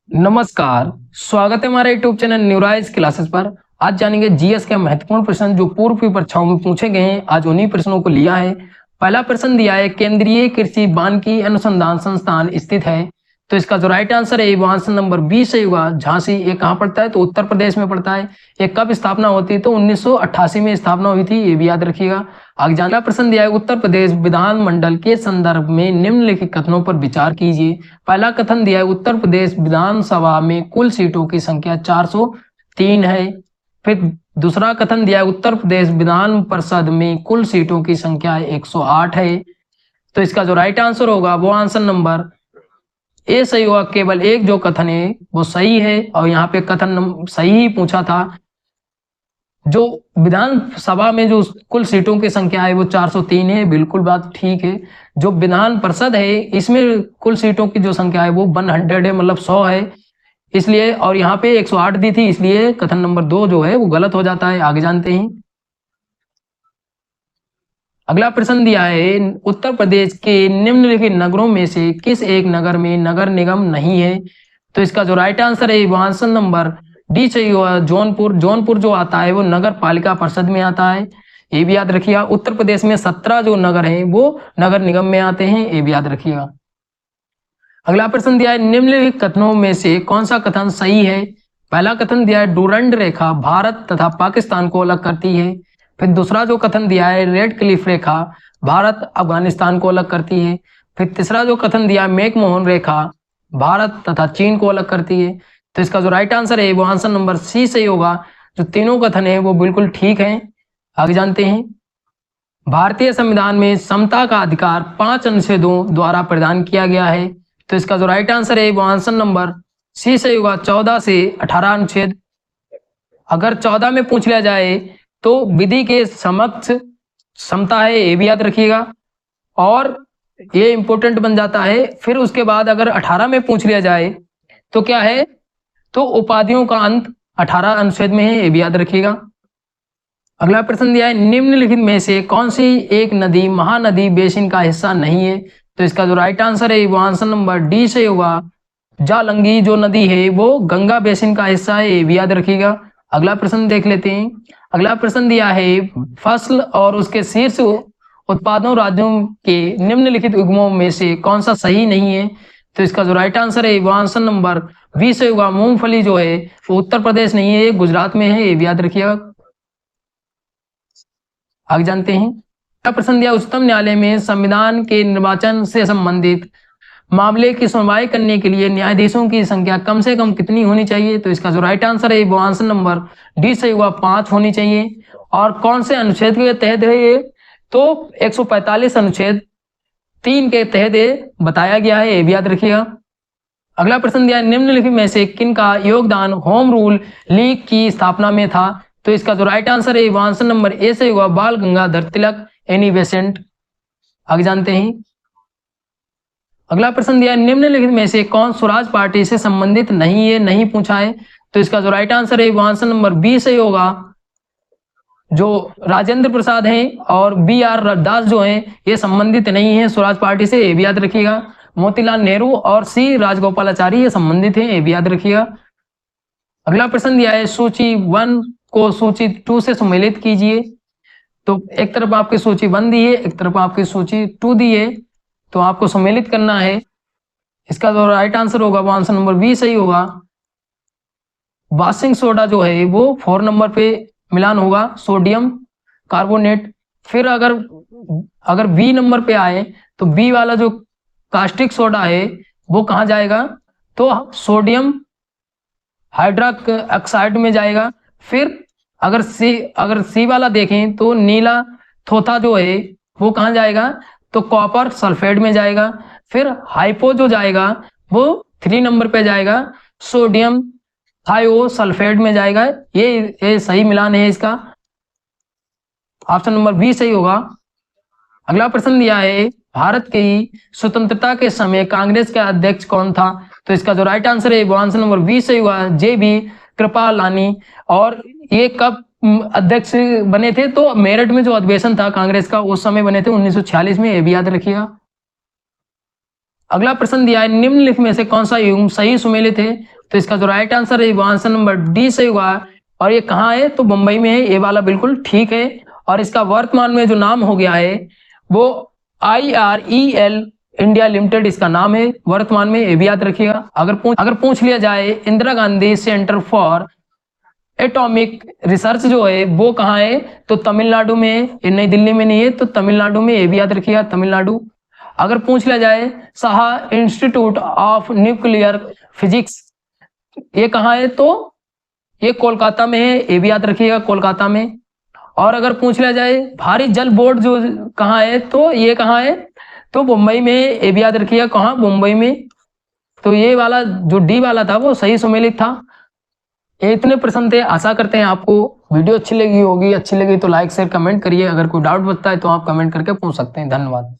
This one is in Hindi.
नमस्कार। स्वागत है हमारे यूट्यूब चैनल न्यूराइज क्लासेस पर। आज जानेंगे जीएस के महत्वपूर्ण प्रश्न जो पूर्व की परीक्षाओं में पूछे गए हैं। आज उन्हीं प्रश्नों को लिया है। पहला प्रश्न दिया है, केंद्रीय कृषि वानिकी अनुसंधान संस्थान स्थित है। तो इसका जो राइट आंसर है वो आंसर नंबर बी सही होगा, झांसी। ये कहाँ पड़ता है? तो उत्तर प्रदेश में पड़ता है। ये कब स्थापना होती है? तो 1988 में स्थापना हुई थी, ये भी याद रखिएगा। आगे जानना प्रश्न दिया है, उत्तर प्रदेश विधानमंडल के संदर्भ में निम्नलिखित कथनों पर विचार कीजिए। पहला कथन दिया है, उत्तर प्रदेश विधानसभा में कुल सीटों की संख्या 403 है। फिर दूसरा कथन दिया है, उत्तर प्रदेश विधान परिषद में कुल सीटों की संख्या 108 है। तो इसका जो राइट आंसर होगा वो आंसर नंबर ए सही होगा। केवल एक जो कथन है वो सही है, और यहाँ पे कथन सही ही पूछा था। जो विधानसभा में जो कुल सीटों की संख्या है वो 403 है, बिल्कुल बात ठीक है। जो विधान परिषद है इसमें कुल सीटों की जो संख्या है वो 100 है, मतलब 100 है इसलिए, और यहाँ पे 108 दी थी, इसलिए कथन नंबर 2 जो है वो गलत हो जाता है। आगे जानते हैं। अगला प्रश्न दिया है, उत्तर प्रदेश के निम्नलिखित नगरों में से किस एक नगर में नगर निगम नहीं है? तो इसका जो राइट आंसर है वो आंसर नंबर डी सही हुआ, जौनपुर। जौनपुर जो आता है वो नगर पालिका परिषद में आता है, ये भी याद रखिएगा। उत्तर प्रदेश में 17 जो नगर हैं वो नगर निगम में आते हैं, ये भी याद रखिएगा। अगला प्रश्न दिया है, निम्नलिखित कथनों में से कौन सा कथन सही है? पहला कथन दिया है, डूरंड रेखा भारत तथा पाकिस्तान को अलग करती है। फिर दूसरा जो कथन दिया है, रेड क्लिफ रेखा भारत अफगानिस्तान को अलग करती है। फिर तीसरा जो कथन दिया है, मैकमोहन रेखा भारत तथा चीन को अलग करती है। तो इसका जो राइट आंसर है वो आंसर नंबर सी सही होगा। जो तीनों कथन है वो बिल्कुल ठीक है। आगे जानते हैं। भारतीय संविधान में समता का अधिकार 5 अनुच्छेदों द्वारा प्रदान किया गया है। तो इसका जो राइट आंसर है वो आंसर नंबर सी सही होगा, 14 से 18 अनुच्छेद। अगर 14 में पूछ लिया जाए तो विधि के समक्ष समता है, ये भी याद रखिएगा, और ये इंपॉर्टेंट बन जाता है। फिर उसके बाद अगर 18 में पूछ लिया जाए तो क्या है? तो उपाधियों का अंत 18 अनुच्छेद में है, ये भी याद रखिएगा। अगला प्रश्न दिया है, निम्नलिखित में से कौन सी एक नदी महानदी बेसिन का हिस्सा नहीं है? तो इसका जो राइट आंसर है वो आंसर नंबर डी से होगा, जालंगी जो नदी है वो गंगा बेसिन का हिस्सा है, ये भी याद रखिएगा। अगला प्रश्न देख लेते हैं। अगला प्रश्न दिया है, फसल और उसके शीर्ष उत्पादों राज्यों के निम्नलिखित उद्गमों में से कौन सा सही नहीं है? तो इसका जो राइट आंसर है वो आंसर नंबर बी से होगा, मूंगफली जो है वो उत्तर प्रदेश नहीं है, गुजरात में है, ये भी याद रखिएगा। आगे जानते हैं। क्या प्रश्न दिया, उच्चतम न्यायालय में संविधान के निर्वाचन से संबंधित मामले की सुनवाई करने के लिए न्यायाधीशों की संख्या कम से कम कितनी होनी चाहिए? तो इसका जो राइट आंसर है वो आंसर नंबर डी सही हुआ, 5 होनी चाहिए। और कौन से अनुच्छेद के तहत है ये? तो 145 अनुच्छेद 3 के तहत ये बताया गया है, ये भी याद रखिएगा। अगला प्रश्न दिया, निम्नलिखित में से किन का योगदान होम रूल लीग की स्थापना में था? तो इसका जो राइट आंसर है वो आंसर नंबर ए से हुआ, बाल गंगाधर तिलक, एनी बेसेंट। आगे जानते हैं। अगला प्रश्न दिया, निम्नलिखित में से कौन स्वराज पार्टी से संबंधित नहीं है? नहीं पूछा है। तो इसका जो राइट आंसर है वो आंसर नंबर बी से होगा, जो राजेंद्र प्रसाद हैं और बी आर दास जो हैं ये संबंधित नहीं है स्वराज पार्टी से, ये भी याद रखिएगा। मोतीलाल नेहरू और सी राजगोपालाचारी ये संबंधित हैं, ये भी याद रखिएगा। अगला प्रश्न दिया है, सूची 1 को सूची 2 से सम्मिलित कीजिए। तो एक तरफ आपकी सूची 1 दी है, एक तरफ आपकी सूची 2 दी है, तो आपको सम्मिलित करना है। इसका जो राइट आंसर होगा वो आंसर नंबर बी सही होगा। वाशिंग सोडा जो है वो 4 नंबर पे मिलान होगा, सोडियम कार्बोनेट। फिर अगर बी नंबर पे आए तो बी वाला जो कास्टिक सोडा है वो कहाँ जाएगा? तो सोडियम हाइड्रोक्साइड ऑक्साइड में जाएगा। फिर अगर सी वाला देखें तो नीला थोथा जो है वो कहाँ जाएगा? तो कॉपर सल्फेट में जाएगा। फिर हाइपो जो जाएगा वो 3 नंबर पे जाएगा, सोडियम थायो सल्फेट में जाएगा। ये सही मिलान है इसका, ऑप्शन नंबर बी सही होगा। अगला प्रश्न दिया है, भारत की स्वतंत्रता के समय कांग्रेस का अध्यक्ष कौन था? तो इसका जो राइट आंसर है वो आंसर नंबर बी सही हुआ, जे बी कृपलानी। और ये कब अध्यक्ष बने थे? तो मेरठ में जो अधिवेशन था कांग्रेस का उस समय बने थे 1946 में, ये भी याद रखिएगा। अगला प्रश्न दिया है, निम्नलिखित में से कौन सा युग्म सही सुमेलित है? तो इसका जो राइट आंसर है वो आंसर नंबर डी सही होगा। और ये कहाँ है, तो मुंबई में है, ये वाला बिल्कुल ठीक है। और इसका वर्तमान में जो नाम हो गया है वो IREL इंडिया लिमिटेड इसका नाम है वर्तमान में, ये भी याद रखिएगा। अगर पूछ लिया जाए Indira Gandhi centre for atomic research जो है वो कहाँ है, तो तमिलनाडु में है, ये नई दिल्ली में नहीं है, तो तमिलनाडु में, ये भी याद रखिएगा तमिलनाडु। अगर पूछ लिया जाए Shah institute of nuclear physics, ये कहाँ है, तो ये कोलकाता में है, ये भी याद रखिएगा कोलकाता में। और अगर पूछ लिया जाए भारी जल बोर्ड जो कहाँ है, तो ये कहाँ है, तो मुंबई में, ये भी याद रखिएगा कहाँ, मुंबई में। तो ये वाला जो डी वाला था वो सही सुमेलित था। ये इतने प्रश्न थे, आशा करते हैं आपको वीडियो अच्छी लगी होगी। अच्छी लगी तो लाइक शेयर कमेंट करिए। अगर कोई डाउट बचता है तो आप कमेंट करके पूछ सकते हैं। धन्यवाद।